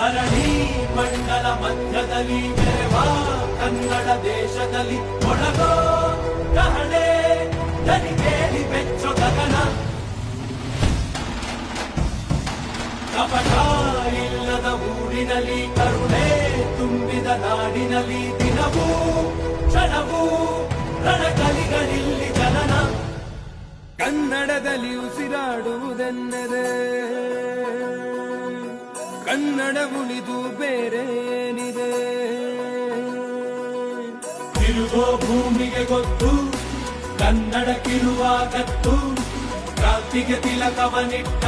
ಧರಣಿ ಮಂಡಲ ಮಧ್ಯದಲ್ಲಿ ಮೆರೆವ ಕನ್ನಡ ದೇಶದಲ್ಲಿ ಒಳಗೋ ಕಹಳೆ ದನಿ ಕೇಳಿ ಬೆಚ್ಚೋ ಗಗನ ಕಪಟ ಇಲ್ಲದ ಊರಿನಲ್ಲಿ ಕರುಣೆ ತುಂಬಿದ ನಾಡಿನಲ್ಲಿ ದಿನವೂ ಕ್ಷಣವೂ ರಣಕಲಿಗಳಿಲ್ಲಿ ಜನನ ಕನ್ನಡದಲ್ಲಿ ಉಸಿರಾಡುವುದೆನ್ನದೆ ಕನ್ನಡ ಉಳಿದು ಬೇರೇನಿದೆ ತಿರುಗೋ ಭೂಮಿಗೆ ಗೊತ್ತು ಕನ್ನಡಕ್ಕಿರುವ ಗತ್ತು ಕ್ರಾಂತಿಗೆ ತಿಲಕವನಿಟ್ಟ